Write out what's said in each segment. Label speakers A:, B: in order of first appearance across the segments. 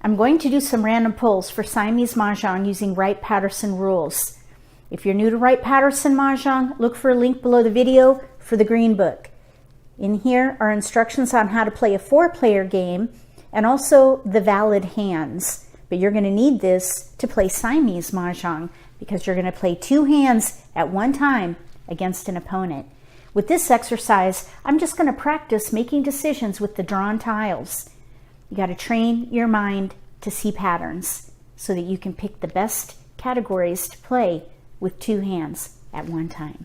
A: I'm going to do some random pulls for Siamese Mah Jongg using Wright Patterson rules. If you're new to Wright Patterson Mah Jongg, look for a link below the video for the green book. In here are instructions on how to play a 4-player game and also the valid hands. But you're going to need this to play Siamese Mah Jongg because you're going to play 2 hands at one time against an opponent. With this exercise, I'm just going to practice making decisions with the drawn tiles. You got to train your mind to see patterns so that you can pick the best categories to play with 2 hands at one time.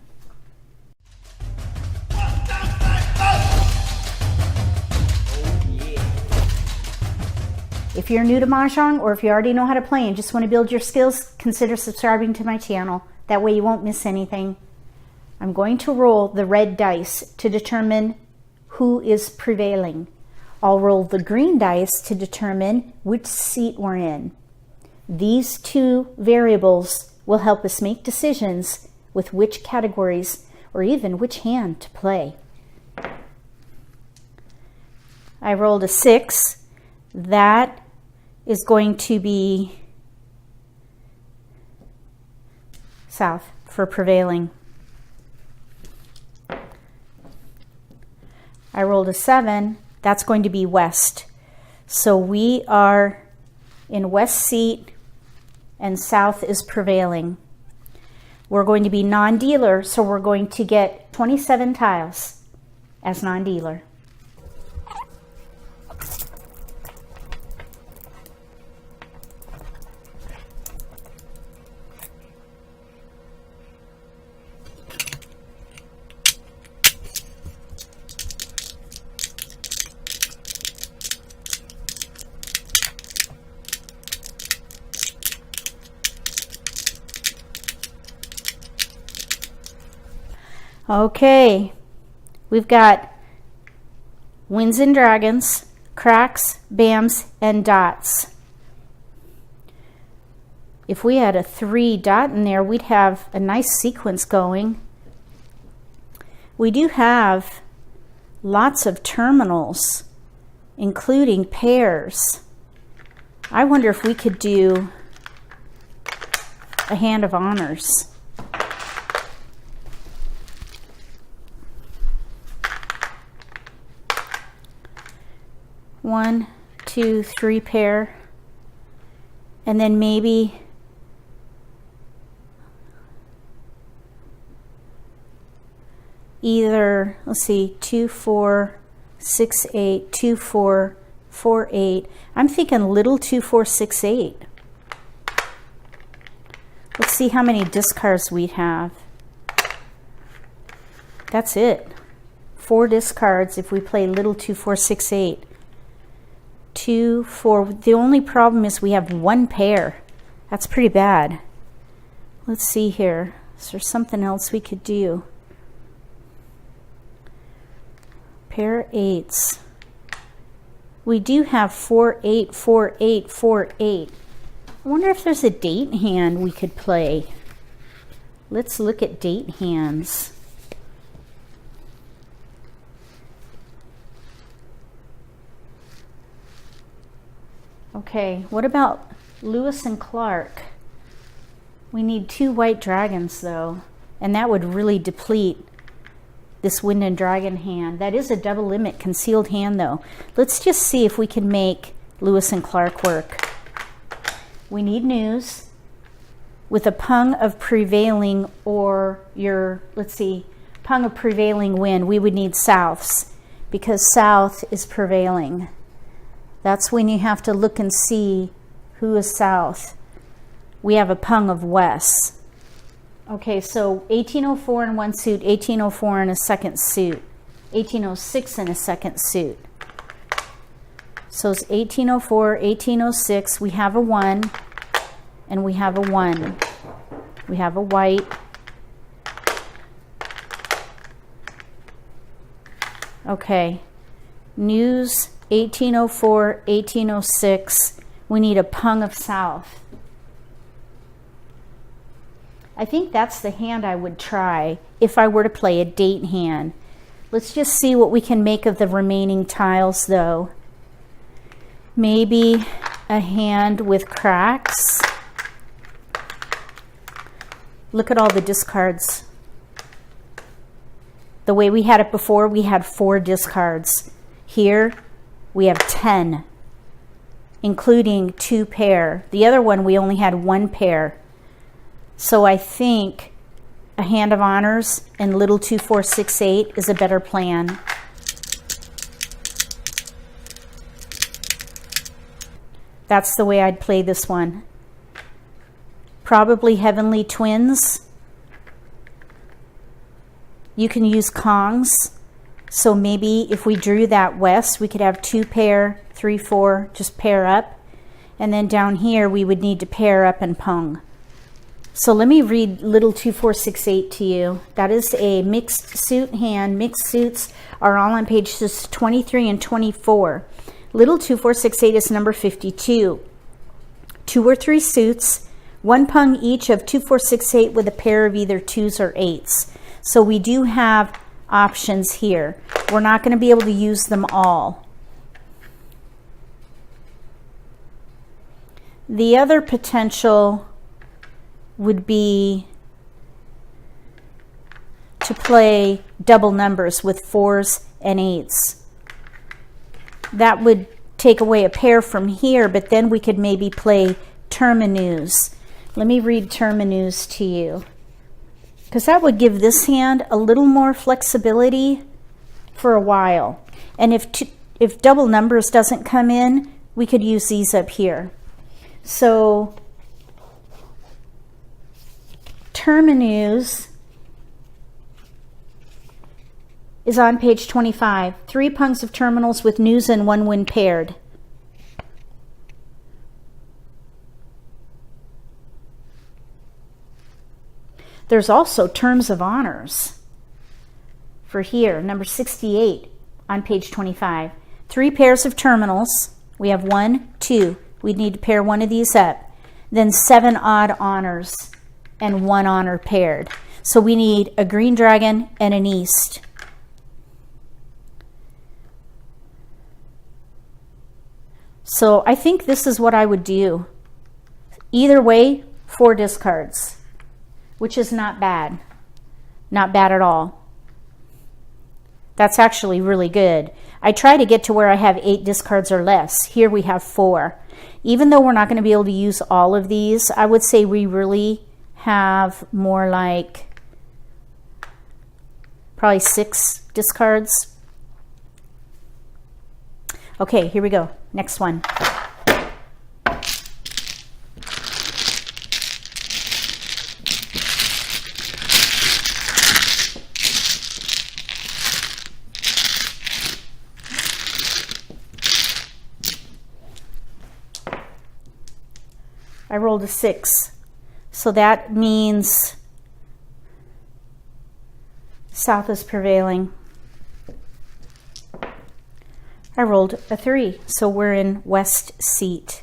A: If you're new to Mah Jongg, or if you already know how to play and just want to build your skills, consider subscribing to my channel. That way you won't miss anything. I'm going to roll the red dice to determine who is prevailing. I'll roll the green dice to determine which seat we're in. These 2 variables will help us make decisions with which categories or even which hand to play. I rolled a 6. That is going to be south for prevailing. I rolled a 7. That's going to be west. So we are in west seat and south is prevailing. We're going to be non-dealer, so we're going to get 27 tiles as non-dealer. Okay, we've got winds and dragons, cracks, bams, and dots. If we had a 3 dot in there, we'd have a nice sequence going. We do have lots of terminals, including pairs. I wonder if we could do a hand of honors. One, 2, 3 pair, and then maybe either, let's see, 2, 4, 6, 8, 2, 4, 4, 8. I'm thinking little 2, 4, 6, 8. Let's see how many discards we have. That's it. 4 discards if we play little 2, 4, 6, 8. 2, 4. The only problem is we have 1 pair. That's pretty bad. Let's see here. Is there something else we could do? Pair of 8s. We do have 4, 8, 4, 8, 4, 8. I wonder if there's a date hand we could play. Let's look at date hands. Okay, what about Lewis and Clark? We need 2 white dragons though, and that would really deplete this wind and dragon hand. That is a double limit concealed hand though. Let's just see if we can make Lewis and Clark work. We need news with a pung of prevailing, or your, let's see, pung of prevailing wind. We would need souths because south is prevailing. That's when you have to look and see who is south. We have a pung of west. Okay, so 1804 in one suit, 1804 in a second suit, 1806 in a second suit. So it's 1804, 1806, we have a 1, and we have a 1. We have a white. Okay, news 1804, 1806, we need a pung of south. I think that's the hand I would try if I were to play a date hand. Let's just see what we can make of the remaining tiles though. Maybe a hand with cracks. Look at all the discards. The way we had it before, we had 4 discards. Here, we have 10, including 2 pair. The other one, we only had 1 pair. So I think a hand of honors and little 2, 4, 6, 8 is a better plan. That's the way I'd play this one. Probably heavenly twins. You can use kongs. So maybe if we drew that west, we could have 2 pair, 3, 4, just pair up. And then down here, we would need to pair up and pung. So let me read little 2, 4, 6, 8 to you. That is a mixed suit hand. Mixed suits are all on pages 23 and 24. Little 2, 4, 6, 8 is number 52. 2 or 3 suits, 1 pung each of 2, 4, 6, 8 with a pair of either 2s or 8s. So we do have options here. We're not going to be able to use them all. The other potential would be to play double numbers with 4s and 8s. That would take away a pair from here, but then we could maybe play terminus. Let me read terminus to you, because that would give this hand a little more flexibility for a while. And if double numbers doesn't come in, we could use these up here. So terminus is on page 25. 3 pungs of terminals with news and 1 when paired. There's also terms of honors for here, number 68 on page 25. 3 pairs of terminals. We have 1, 2. We'd need to pair one of these up. Then 7 odd honors and 1 honor paired. So we need a green dragon and an east. So I think this is what I would do. Either way, 4 discards, which is not bad. Not bad at all. That's actually really good. I try to get to where I have 8 discards or less. Here we have 4. Even though we're not going to be able to use all of these, I would say we really have more like probably 6 discards. Okay, here we go. Next one. I rolled a 6. So that means south is prevailing. I rolled a 3, so we're in west seat.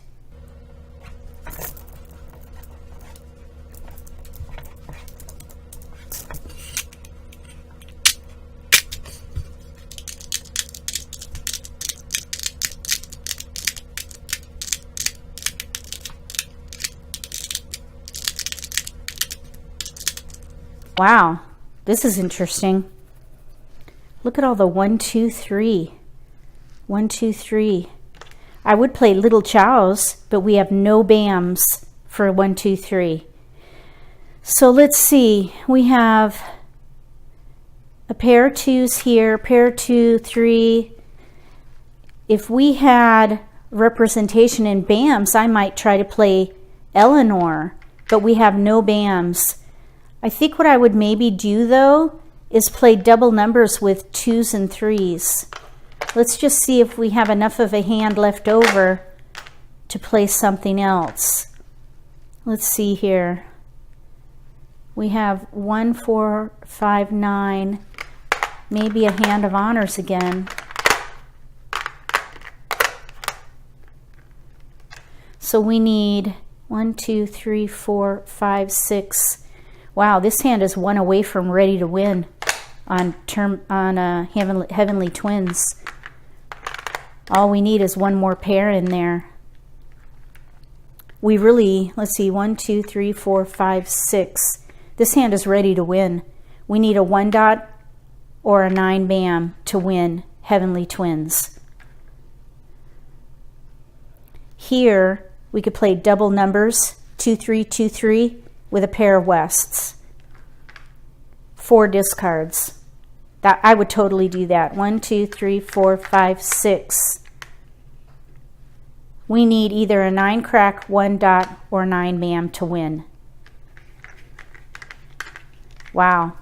A: Wow, this is interesting. Look at all the 1, 2, 3. 1, 2, 3. I would play little chows, but we have no bams for 1, 2, 3. So let's see. We have a pair of 2s here, pair of 2, 3. If we had representation in bams, I might try to play Eleanor, but we have no bams. I think what I would maybe do though is play double numbers with 2s and 3s. Let's just see if we have enough of a hand left over to play something else. Let's see here. We have 1, 4, 5, 9, maybe a hand of honors again. So we need 1, 2, 3, 4, 5, 6. Wow, this hand is 1 away from ready to win on heavenly twins. All we need is 1 more pair in there. we really, let's see, 1, 2, 3, 4, 5, 6. This hand is ready to win. We need a 1 dot or a 9 bam to win Heavenly Twins. Here, we could play double numbers, 2, 3, 2, 3, with a pair of Wests. 4 discards. That I would totally do that. 1, 2, 3, 4, 5, 6. We need either a 9 crack, 1 dot, or 9 bam to win. Wow,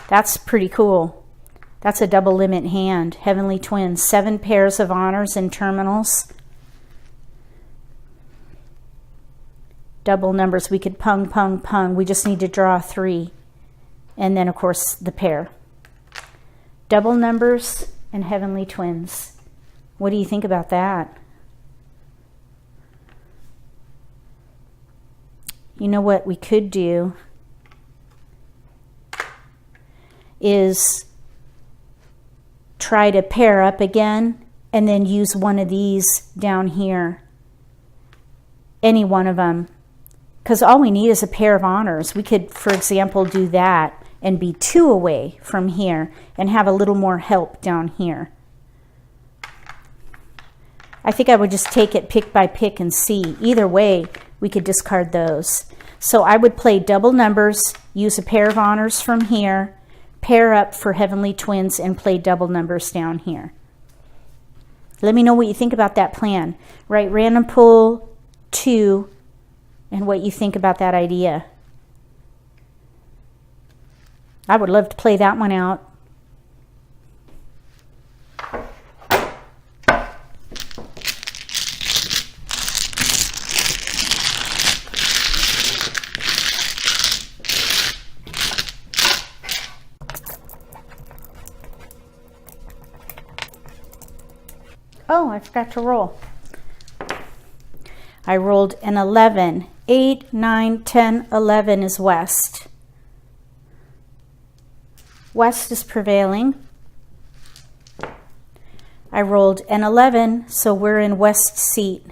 A: that's pretty cool. That's a double limit hand. Heavenly Twins, 7 pairs of honors and terminals. Double numbers, we could pung, pung, pung. We just need to draw 3. And then, of course, the pair. Double numbers and Heavenly Twins. What do you think about that? You know what we could do is try to pair up again and then use one of these down here. Any one of them. Because all we need is a pair of honors. We could, for example, do that and be 2 away from here and have a little more help down here. I think I would just take it pick by pick and see. Either way, we could discard those. So I would play double numbers, use a pair of honors from here, pair up for Heavenly Twins, and play double numbers down here. Let me know what you think about that plan. Write random pull 2 and what you think about that idea. I would love to play that one out. Oh, I forgot to roll. I rolled an 11. 8, 9, 10, 11 is West. West is prevailing. I rolled an 11, so we're in West seat.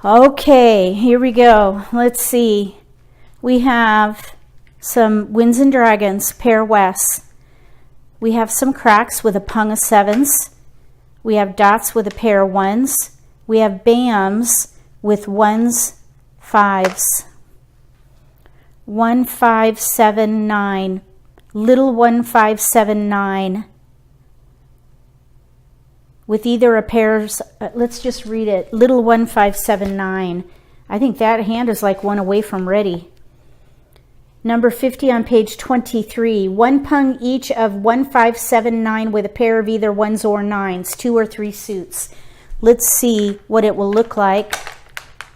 A: Okay, here we go. Let's see. We have some Winds and Dragons, pair West. We have some cracks with a pung of 7s. We have dots with a pair of 1s. We have bams with 1s, 5s. 1, 5, 7, 9. Little 1, 5, 7, 9. With either a pair's, let's just read it. Little 1, 5, 7, 9. I think that hand is like one away from ready. Number 50 on page 23. 1 pung each of 1, 5, 7, 9 with a pair of either 1s or 9s, 2 or 3 suits. Let's see what it will look like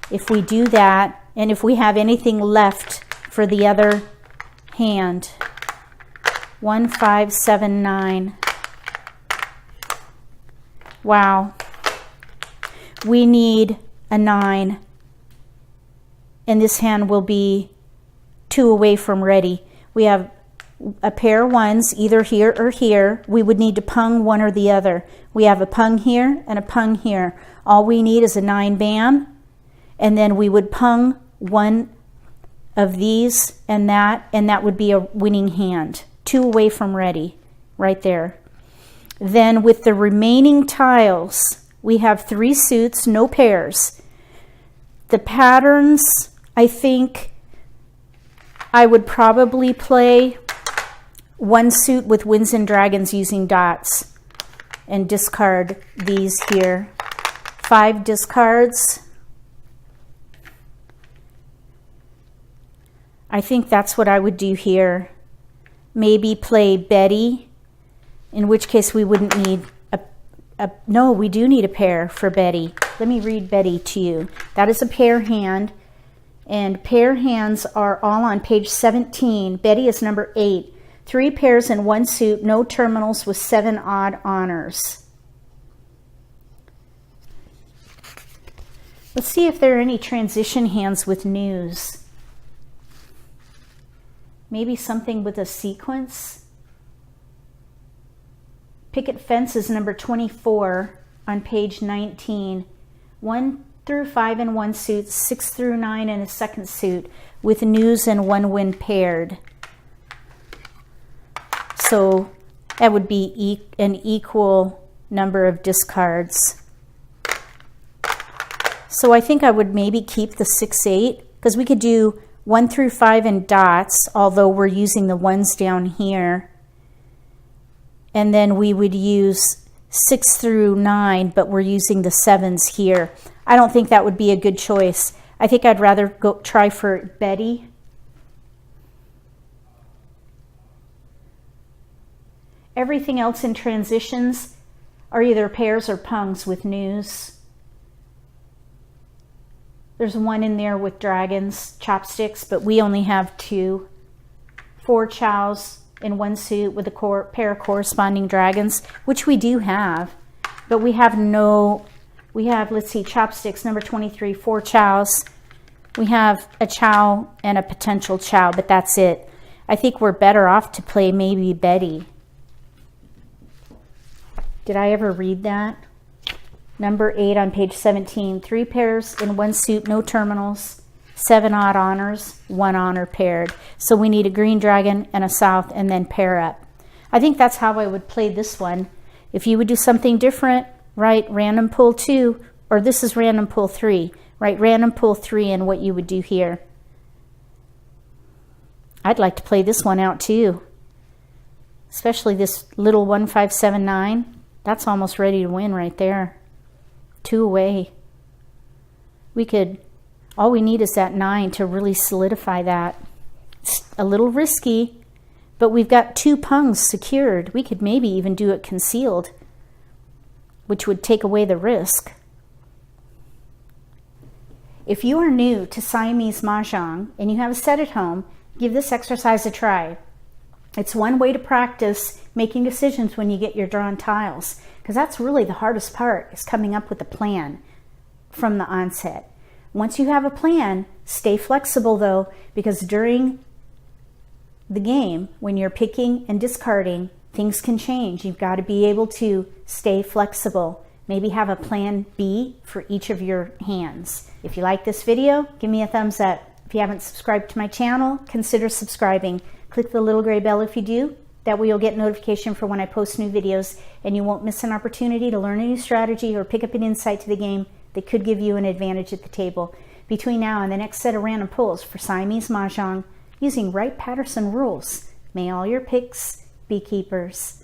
A: if we do that and if we have anything left for the other hand. 1, 5, 7, 9. Wow. We need a 9. And this hand will be 2 away from ready. We have a pair of 1s, either here or here. We would need to pung one or the other. We have a pung here and a pung here. All we need is a 9 bam. And then we would pung one of these and that would be a winning hand. 2 away from ready, right there. Then with the remaining tiles, we have 3 suits, no pairs. The patterns, I think I would probably play 1 suit with Winds and Dragons using dots and discard these here. 5 discards. I think that's what I would do here. Maybe play Betty, in which case we wouldn't need no, we do need a pair for Betty. Let me read Betty to you. That is a pair hand, and pair hands are all on page 17. Betty is number 8. 3 pairs in 1 suit, no terminals with 7 odd honors. Let's see if there are any transition hands with news. Maybe something with a sequence. Picket fence is number 24 on page 19. 1 through 5 in one suit, 6 through 9 in a second suit, with news and one wind paired. So that would be an equal number of discards. So I think I would maybe keep the 6-8, because we could do 1 through 5 in dots, although we're using the ones down here. And then we would use 6 through 9, but we're using the 7s here. I don't think that would be a good choice. I think I'd rather go try for Betty. Everything else in transitions are either pairs or pungs with news. There's one in there with dragons, chopsticks, but we only have 2. 4 chows in one suit with a pair of corresponding dragons, which we do have, but we have let's see, chopsticks, number 23, 4 chows. We have a chow and a potential chow, but that's it. I think we're better off to play maybe Betty. Did I ever read that? Number 8 on page 17, 3 pairs in one suit, no terminals, 7 odd honors, 1 honor paired. So we need a green dragon and a south and then pair up. I think that's how I would play this one. If you would do something different, write random pull 2, or this is random pull 3. Write random pull 3 and what you would do here. I'd like to play this one out too, especially this little 1, 5, 7, 9. That's almost ready to win right there. 2 away. All we need is that 9 to really solidify that. It's a little risky, but we've got 2 pungs secured. We could maybe even do it concealed, which would take away the risk. If you are new to Siamese Mah Jongg and you have a set at home, give this exercise a try. It's one way to practice making decisions when you get your drawn tiles, because that's really the hardest part, is coming up with a plan from the onset. Once you have a plan, stay flexible though, because during the game, when you're picking and discarding, things can change. You've got to be able to stay flexible. Maybe have a plan B for each of your hands. If you like this video, give me a thumbs up. If you haven't subscribed to my channel, consider subscribing. Click the little gray bell if you do. That way you'll get notification for when I post new videos, and you won't miss an opportunity to learn a new strategy or pick up an insight to the game that could give you an advantage at the table. Between now and the next set of random pulls for Siamese Mah Jongg, using Wright Patterson rules, may all your picks be keepers.